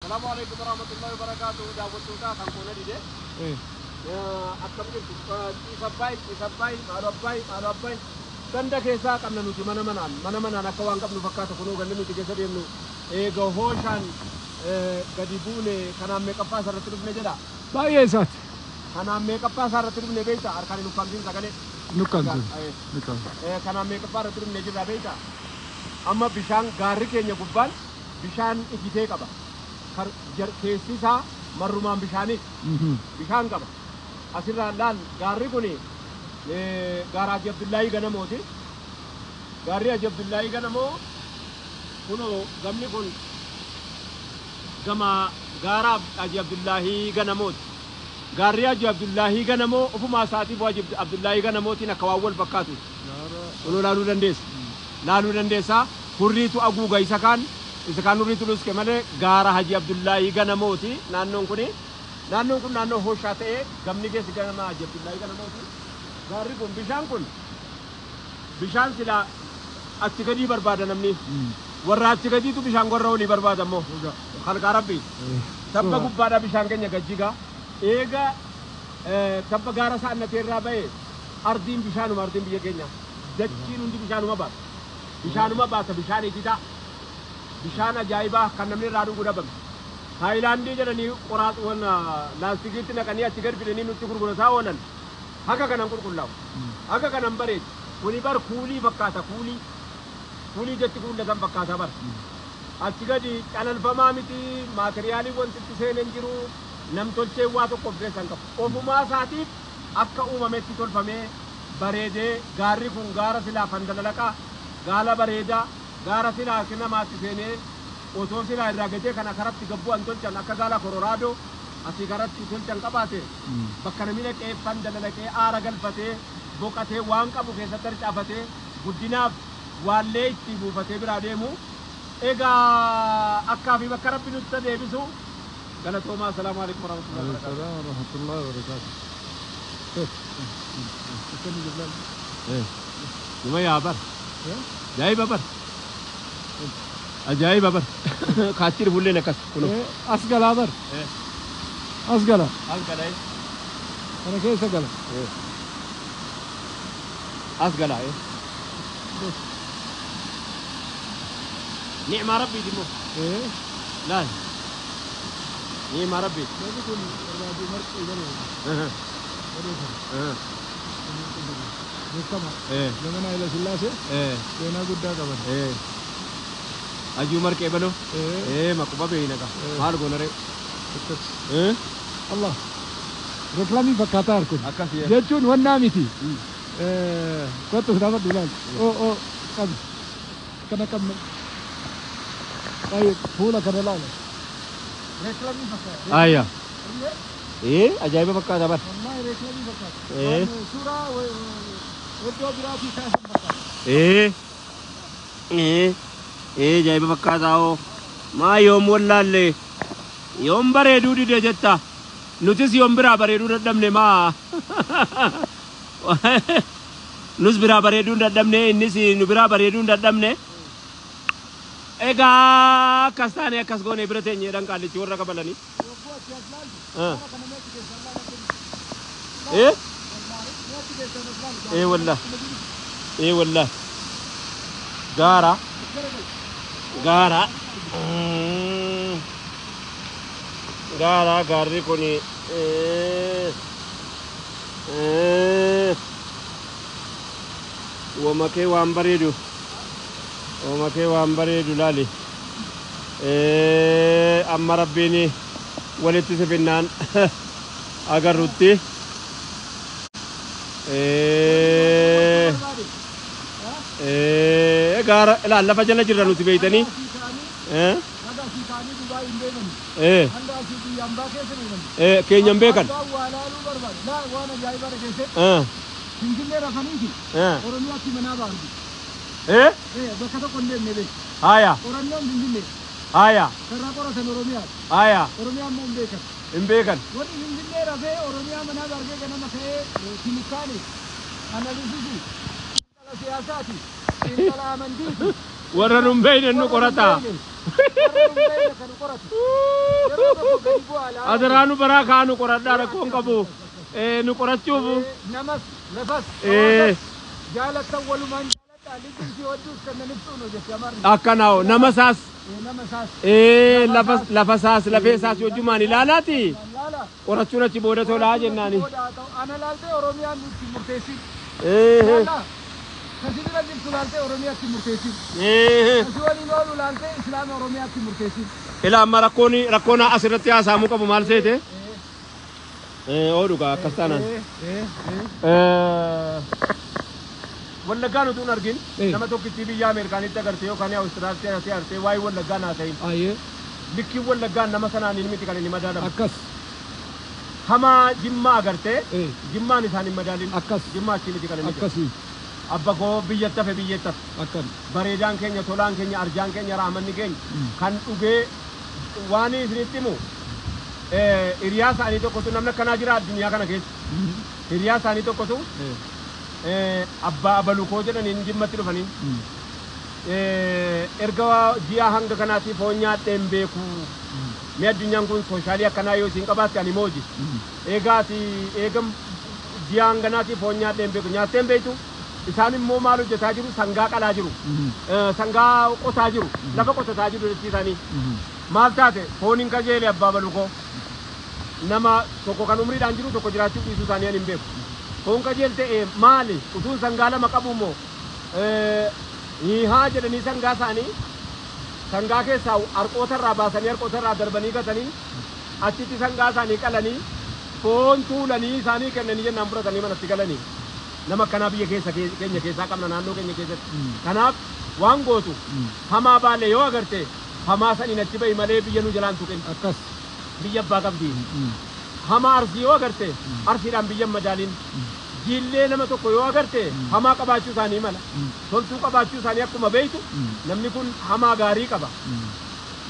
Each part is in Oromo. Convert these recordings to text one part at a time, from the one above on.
السلام عليكم ورحمة الله وبركاته. دعوة سودا كم دي؟ أكمل إسباي كندا كيسا كم نوتي mana nakawang kam nufakata kuno ganne nuti kesa demnu go hoshan gadibune kana make up pasar turubne jeda baay'ee isaati kana make up pasar turubne beita arkani nukamsin sagale nukan kana make up pasar turubne jeda beita amma bishan garri kenya gubban bishan ikite qaba keessisa marrumaan bishani bishan qaba asirra laal garri kuni garaaji abdullahi ganamoti garri abdullahi ganamo kuno gamni kun gama gara abdullahi ganamot garri abdullahi ganamo ufuma saati bo abdullahi ganamoti na kawawol bakkatu kuno lalu dandesa hurritu aguga isakan hurritu luske male gara haji abdullahi ganamoti nannon kun nanno hoshate gamni ges ganama haji abdullahi ganamoti garri kun bishan sila achi gadi barbada namni warra achi gadi tu bishan warra oli barbada mo khalqa rabbi tabba gubbada bishan kenya gajiga ega tabba gara sa'anna terra bae ardin biya kenya dachin undi bishanuma ba bishan itita bishan ajaiba kan namni radu gudabam Thailand jedani qorat wona lastigit na kaniya tigar bideni nutti gurgura sawonan haka kanan kurkullaw haka kanan bare kuni bar kuli bakkata kuli jetti kulla gam bakkata bar atigadi calal fama miti materiali wonti tisenen jiru nam tolche wa to ko besan ko ofuma saati akka umametti tolfame barede garri kun gara sila fandalaka gala bareda gara sila kina matisene oto sila iragete kana karatti gabbu antolchan akka gala colorado asi garatti tolchan qabate bakkana mine ke fandalake ara galfate bokate waan qabu keessa tarcaafate guddinaaf wallee itti buufate bira deemu ega akka fi bakka rabbi nutti deebisu galatooma assalamu alaykum warahmatullahi wabarakatuh nima yaa bar ajaa'iba bar kaatir bulle nakas kuno asgala bar asgala ana keessa gala أسقلا نعم ربي دمو لا نعم ربي لمنا إلى سلاسة لنا قد دابا أجو مركي بنو ما كوبا بينك مال غنري الله ركلامي بكاتار كن جتون ونامتي كنت هنا دولان أو كم طيب فولا كنا لا ركلامي بكاتار أيه أجايب بكاتار بس والله ركلامي بكاتار سورة وفيديوغرافي كاسم بكاتار جايب بكاتار ما يوم ولا اللي يوم بريدو دي جتا نوتيس يوم بريدو ردمني ما nus bira bareedu dadamne innis nu bira bareedu dadamne ega kastane akas gone birate nyedan kalli warra kabalani wallah gara garri koni ومكي وامبريدو لالي أما ربيني ولدت سفنان أقررتي قارة لا لا فجأة جرّا نتي بيتني كي نمبيكن Singkirnya rasanya sih, orangnya si mana bang? Berkata kondem nih. Ayah. Orangnya singkirnya. Ayah. Karena orang orangnya. Ayah. Orangnya mau membekan. Membekan. Orang singkirnya rasanya orangnya mana barge karena masih simukani. Analisis sih. Kalau siasat sih, kalau aman sih. Warna rumbai dan nukorata. Warna rumbai dan nukorata. Adaraanu baraa kaanu qoradhaa rakkoon qabu. Nu qorachuuf. Namas lafas jaalatan walumaan jaalata liqimsi hodduus kan naniftuun hojjete amarri. Akkanaa nama saas. Nama saas. Lafa saas lafee saas wajjumaan ilaalaati. Qorachuun achi booda tolaa jennaani. Ana laaltee Oromiyaan nutti murteessi. Kasi dura jirtu laaltee Oromiyaatti murteessi. Kasi waliin oolu laaltee Islaama Oromiyaatti murteessi. Ila amma rakkoon asirratti haasa'amuu qabu maal seete? Oduugaa akkas taanaan. Wallaggaa nuti hin argin nama tokkitti biyya Ameerikaanitti agartee yookaan Awustiraaliyaatti agartee waa'ee wallaggaa naa ta'in. Likkiin wallaggaan nama sanaan hin miti kan inni madaalamu. Akkas. Hamaa Jimmaa agartee Jimmaan isaan hin madaalin. Akkas. Jimmaa achi miti kan inni jira. Akkasii. Abba koo biyyatti hafe biyyatti hafe. Akkan. Bareedaan keenya tolaan keenya arjaan keenya raamanni keenya kan dhugee waan isinitti himu hiriyaa isaanii tokkotu namni akkanaa jira addunyaa kana keessa. Hiriyaa isaanii tokkotu abbaa abalukoo jedhaniin Jimmatti dhufanii erga ji'a hanga kanaatti foon nyaadheen beeku mi addunyaan kun soshaalii akkanaa yoo isin qabaatte ani mooji eegaati eegam ji'a hanganaatti foon nyaadheen beeku nyaatteen beektu isaan immoo maal hojjetaa jiru sangaa qalaa jiru sangaa qotaa jiru lafa qotataa jiru jechiisanii maal taate fooniin kajeele abbaa abalukoo nama tokko kan umriidhaan jiru tokko jiraachuu dhiisuu isaanii ani hin beeku. Foon kajeelte maali utuun sangaa lama qabu immoo haa jedhanii sangaa isaanii sangaa keessaa harqootarraa baasanii harqootarraa darbanii gatanii achitti sangaa isaanii qalanii foon tuulanii isaanii kennanii jennaan fudhatanii manatti galanii nama akkanaa biyya keenya keessaa qabna naannoo keenya keessatti. Kanaaf waan gootu hamaa baalee yoo agarte hamaa saniin achi bahi malee biyya nu jalaan tuqin. Akkas biyya abbaa qabdi. Hamaa arsii yoo agarte arsiidhaan biyya madaaliin. Jiillee nama tokko yoo agarte hamaa qabaachuu isaanii mala. Toltuu qabaachuu isaanii akkuma beektu namni kun hamaa gaarii qaba.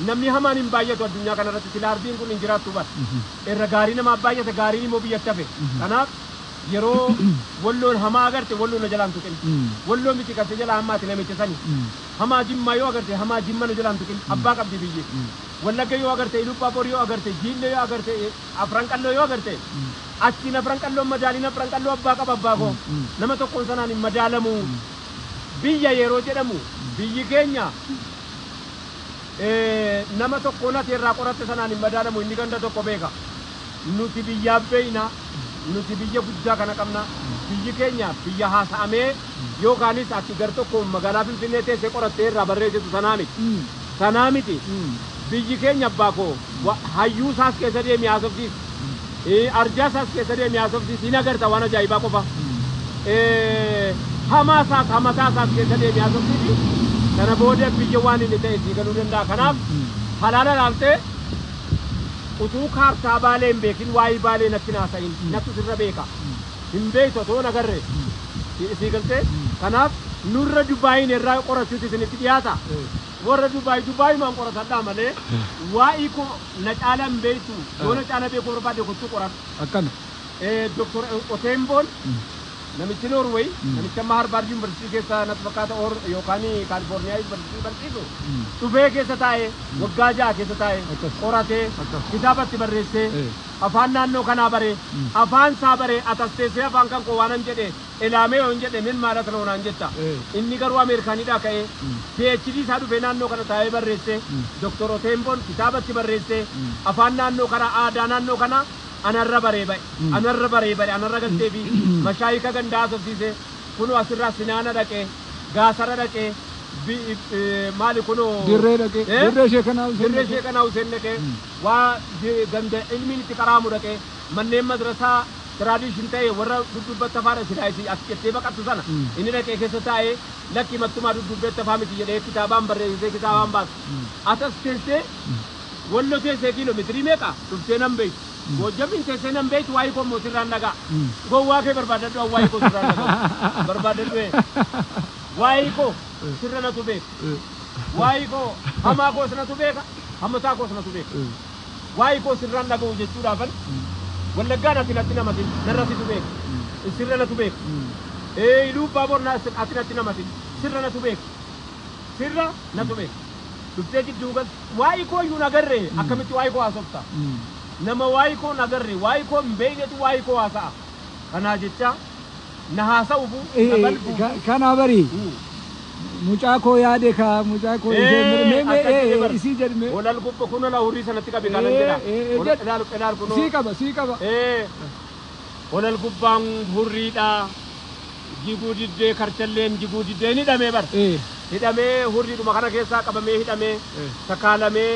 Namni hamaan hin baay'atu addunyaa kanarratti sila ardiin kun hin jiraattu bara. Irra gaarii namaa baay'ate gaariin immoo biyyatti hafe. Kanaaf yeroo walloon hamaa agarte walloon na jalaan tuqin. Walloo miti qabte jala hammaati namicha sani. Hamaa Jimmaa yoo agarte hamaa Jimma na jalaan tuqin abbaa qabdi biyyi. Wallagga yoo agarte Iluu Bor yoo agarte Jiillee yoo agarte Afran Qalloo yoo agarte achiin Afran Qalloo madaaliin Afran Qalloo abbaa qaba abbaa koo nama tokkoon sanaan hin madaalamu. Biyya yeroo jedhamu biyyi keenya nama tokkoon ati irraa qoratte sanaan hin madaalamu inni ganda tokko beeka. Nuti biyyaaf beeyna nuti biyya guddaa kana qabna biyyi keenya biyya haasa'amee yookaanis ati gar tokko magaalaa Finfinnee teessee qorattee irraa barreessitu sanaa miti. Biyyi keenya abbaa koo hayyuu isaas keessa deemee haasofsiis arjaa isaas keessa deemee haasofsiis hin agarta waan ajaa'ibaa qofa hamaa isaas hamataa isaas keessa deemee haasofsiis sana booda biyya waan inni ta'e sii galuu danda'a. Kanaaf halaala laaltee utuu kaartaa baalee hin beekin waa'ee baalee natti naasa'in nattu sirra beeka hin beektu otoo nagarre sii galtee. Kanaaf nurra Dubaayin irraa qorachuuti isinitti dhiyaata. Warra Dubaay maan qoratadhaa malee waa'ee koo na caalaan beektu yoo na caala beekuu barbaade gochuu qoran. Akkana. Dr. Otemboon namichi Norway namicha amma Harvard University keessa natti fakkaata yookaan California University barsiisu dhufee keessa taa'ee waggaa 6 keessa taa'ee qoratee kitaabatti barreessee afaan naannoo kanaa baree afaan isaa baree atasteessee afaan kan koo waanan jedhe ilaamee yoo hin jedhe min maalata loonaan jetta inni garuu Ameerikaanidhaa ka'ee PhD isaa dhufee naannoo kana taa'ee barreessee Dr. Otemboon kitaabatti barreessee afaan naannoo kana aadaa naannoo kana anarra baree anarra galtee fi mashaayika gandaa haasofsiise kunu asirraa Sinaana dhaqee Gaasara dhaqee maali kunu dirree dhaqee dirree sheekanaa Huseen dhaqee waa ganda ilmiin itti qaraamu dhaqee manneen madrasaa tradition ta'e warra duddubbatti afaan sidaayiti as jettee baqattu sana inni dhaqee keessa taa'ee lakki mattumaa duddubbatti afaan miti jedhee kitaabaan barreessee kitaabaan baasu atas teessee wallo teessee kiiloomeetirii meeqa dhuftee nan beektu. Gojjamin teessee nan beektu waa'ee koo immoo sirraan dhagaa. Gowwaa kee barbaadadhu waa'ee koo sirraan dhagaa. Barbaadadhu waa'ee koo sirra natu beeka. Waa'ee koo hamaa koo sanatu beeka. Hamataa koo sanatu beeka. Waa'ee koo sirraan dhaga'u jechuudhaafan Wallaggaan ati natti namatin narrasitu beeka. Sirra natu beeka. Iluu Baaboor ati natti namatin sirra natu beeka. Sirra natu beeka. dhuftee jidduu gas waa'ee koo iyyuu nagarre akkamitti waa'ee koo haasofta nama waa'ee koo nagarre waa'ee koo hin beeknetu waa'ee koo haasa'a kanaa jecha na haasa'ufu na balfu kana bari mucaa koo yaade ka mucaa koo isii jedhme walal gubba kun la horii sanatti qabe kanan jedha ilaal kun sii qaba walal gubbaan hurriidha jiguu diddee karchalleen jiguu diddee ni hidhamee bar hidhamee hurriidhuma kana keessaa qabamee hidhamee sakaalamee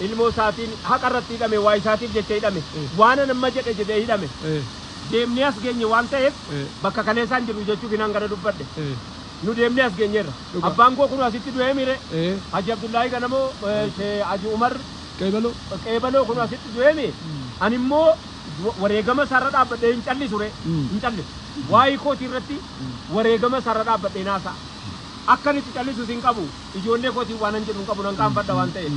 ilmoo isaatiin haqa irratti hidhame waa isaatiif jecha hidhame waan nama jedhe jedhee hidhame deemnee as geenye waan ta'eef bakka kaleessaan jiru jechuuf hinaan gara dubbadhe nu deemnee as geenyeerra abbaan koo kun asitti du'ee mire Haji Abdullaahi Ganamoo Haji Umar Qeebaloo kun asitti du'ee mi ani immoo wareegama sarara dhaabbadhee hin callisure hin callisu waa'ee kootii irratti wareegama sarara dhaabbadhee naasa'a akkanitti callisus hin qabu ijoollee kootii waan hin jedhu hin qabu nan qaanfadha waan ta'eef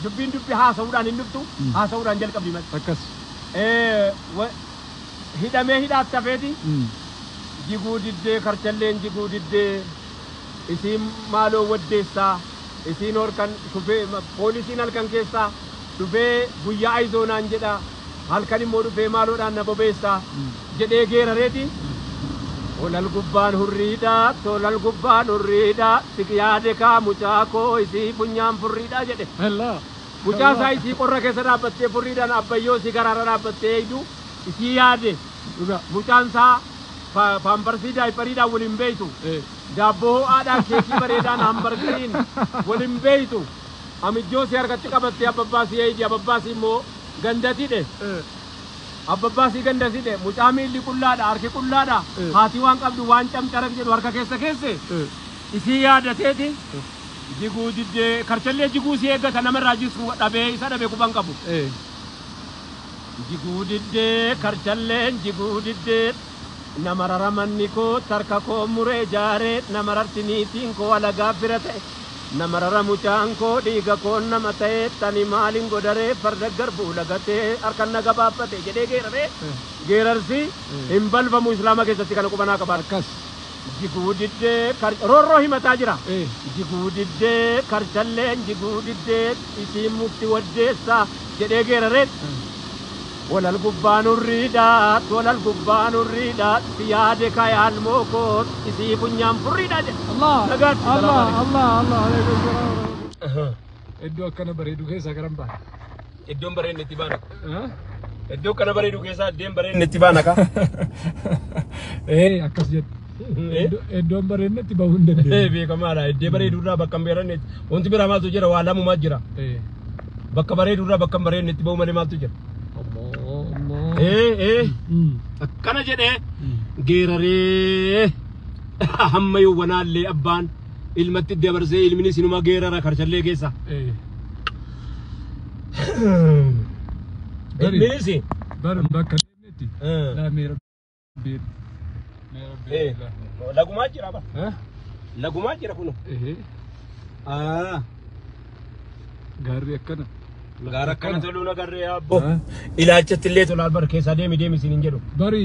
dubbiin dubbi haasa'uudhaan hin dhuftu haasa'uudhaan jalqabdi malee akkas hidhamee hidhaatti hafeeti jiguu diddee karchalleen jiguu diddee isiin maaloo waddeessaa isiin horkan dhufee poolisiin halkan keessaa dhufee guyyaa ayizoonaan jedha halkan immoo dhufee maaloodhaan na bobeessaa jedhee geerareeti olal gubbaan hurriidha tolal gubbaan hurriidha siqiyaade kaa mucaa koo isii funyaan furriidha jedhe mucaa isaa isii qorra keessa dhaabbattee furriidhaan abbayyoo isii garaara dhaabbattee eeydu isii yaade mucaan isaa pambarsii daayipariidhaan waliin beeytu daabboo ho'aadhaan keekii bareedaan hambargariin waliin beeytu amijjoo si harkatti qabattee abbabbaasii eeydi abbabbaasii immoo gandatidhe abbabbaasii gandatidhe mucaa miilli qullaadha harki qullaadha haati waan qabdu waan camcarak jedhu harka keessa keesse isii yaadateeti jiguu diddee karchallee jiguu si eeggata namarraa jisu dhabee isa dhabee kuban qabu jiguu diddee karchalleen jiguu diddee namarara manni koo tarka koo muree jaaree namararti niitiin koo alagaa fira ta'e namarara mucaan koo dhiiga koo nama ta'e tani maalin godaree farda garbuu lagatee harkan na gabaabbate jedhee geeraree geerarsi hin balfamu islaama keessatti kana qubanaa qaba akkas jiguu diddee roorroo himataa jira jiguu diddee karchalleen jiguu diddee isiin mukti waddeessa jedhee geeraree walal gubbaan hurriidha tolal gubbaan hurriidha siyaade kayal mookoo isii funyaan furriidha jedhe Allah iddoo akkana bareedu keessa garan baana iddoon bareedni itti baana iddoo akkana bareedu keessa addeen bareedni itti baana ka akkas jedhu iddoon bareedni itti bahuu hin dandeenye beekamaadha iddee bareedurraa bakka hin bareedne wanti biraa maaltu jira waa lamumaa jira bakka bareedurraa bakka hin bareedne itti bahuu malee maaltu jira akkana jedhe geeraree hamma yowwanaallee abbaan ilmatti dabarsee ilminis inuma geerara karchallee keessa ilminis bakka deemnetti meera lagumaa jira ba lagumaa jira kuno gaarri akkana gaara akkana toluun agarree abbo ilaalchatti illee tolaal bar keessaa deemi isin hin jedhu bari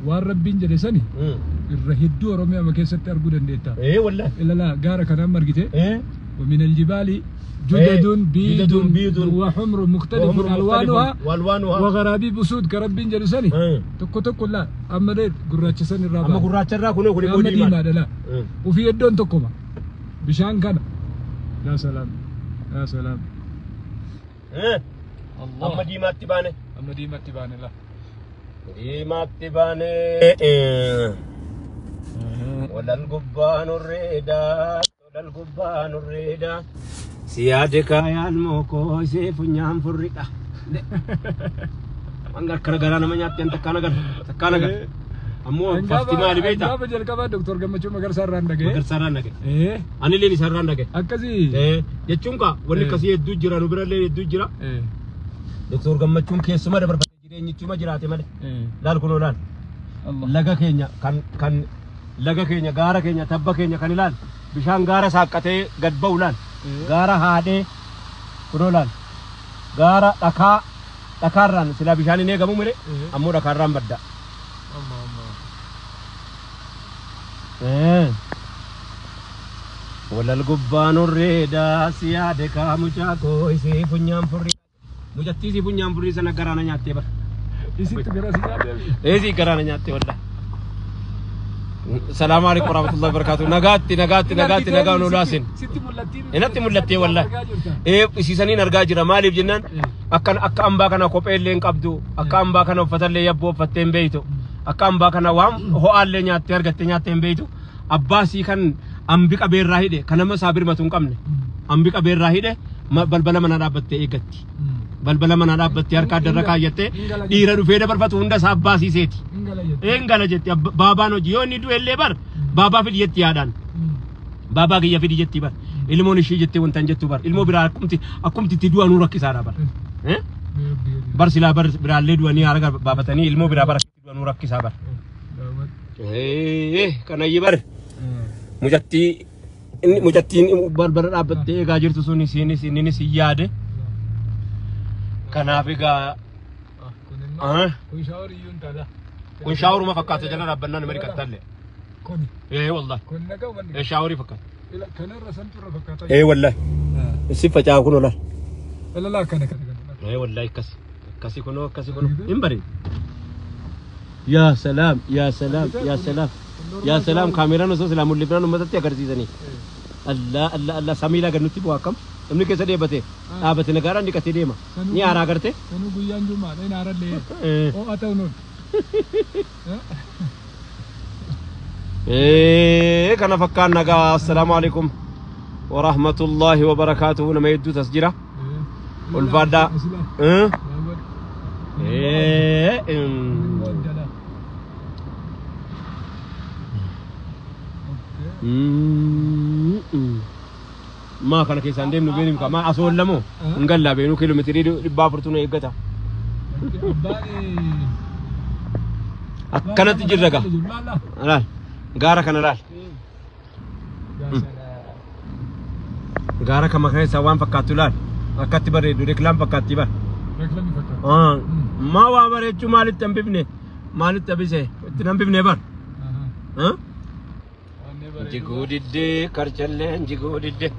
waan rabbiin jedhe sani irra hedduu oromiyaa keessatti arguu dandeetta wallahi ilala gaara kanaan margite ومن الجبال جدد بيض وحمر مختلف ألوانها وغرابيب سود كرب جلسني تكو لا أما ده قراتش سني الرابع أما قراتش الرابع كله كله أما دي ما لا وفي الدون تكوما بشان كان يا سلام يا سلام أما دي ما تبانه أما دي ما تبانه لا دي ما تبانه ولا القبان الريدا ولا القبان الريدا سيادك يا الموكو سيف نيام فريدا أنغر كرغرانا ما نيات أنت كانغر أمو فاطمة لبيتا أنغا بجل كبا دكتور جمچو مگر سران دغه مگر سران دغه أني لي سران دغه أكزي يچونكا ولي كسي يدو جرا نو برا لي يدو جرا دكتور جمچون كيسما دبر جيري نيچما جراتي مال دال كونو لال لغا كينيا كان لغا كينيا غارا كينيا تبا كينيا كان لال بشان غارا ساقته گد بولان غارا هاده كونو لال غارا دكاران سلا بشان ني گمو مره امو دكاران بدا الله ولا القبان الريدا سيادة كاموشا كويسي بنيام فري مجتيزي بنيام فري سنة قرانا نياتي بر إيزي قرانا نياتي والله السلام عليكم ورحمة الله وبركاته نغاتي نغاو نولاسين إنتي ملتي والله إيه سيسانين أرغاجرة مالي بجنان أكا أمبا كان كوبي اللي نقبدو أكا أمبا كان فتر لي يبو فتين بيتو أكا أمبا كان وام هو اللي نياتي أرغتي نياتي بيتو أباسي كان أمبيك أبير راهيدي كان ما سابر ما تنقمني أمبيك أبير راهيدي بلبلا من أرابتي إيغتي بلبلا من أرابتي أركا دركا يتي ديرا رفيدة برفتو هندا ساباسي سيتي إنغالا جتي بابا نو جيوني دو اللي بر بابا في اليتي آدان بابا كي يفيد جتي بر ilmo ni shijette wontan jettu bar ilmo bira akumti tidua nu rakkisara bar bar sila bar bira ledu ani araga babatani ilmo bira bar tidua nu rakkisa bar kana yibar mujatti bar abatte ga jirtu suni sini siyade kana figa kun shawru ma fakkato jana rabbanna mari kattalle والله شاوري فكر كان رسمت رفقاتي اي والله الصفه جا كنو لا لا كان اي والله كسي كنو امبري يا سلام كاميرا نو سلام لبنان متتي اگرسيزني الله سميلا گنتي بواكم امني كيسه ديبته ابته نگارا ني كتي ديما ني ارا گرته كنو گيان جو ما ني ارا لي او اتو نو كان فكان نجا السلام عليكم ورحمة الله وبركاته نما يدو تسجيرة والفادا ما كان كيسان ديم نبيني ما أسول لمو نقل لا بينو كيلومتري بافرتونا يقطع كانت تجرقة لا غارة كان لال غارة كما كان سوام فكاتو لال أكتب ريدو ركلام فكاتي با ما وابر يجو مالي تنبيبني مالي تبيسه تنبيبني بار جيغو ديدي كارچلين جيغو ديدي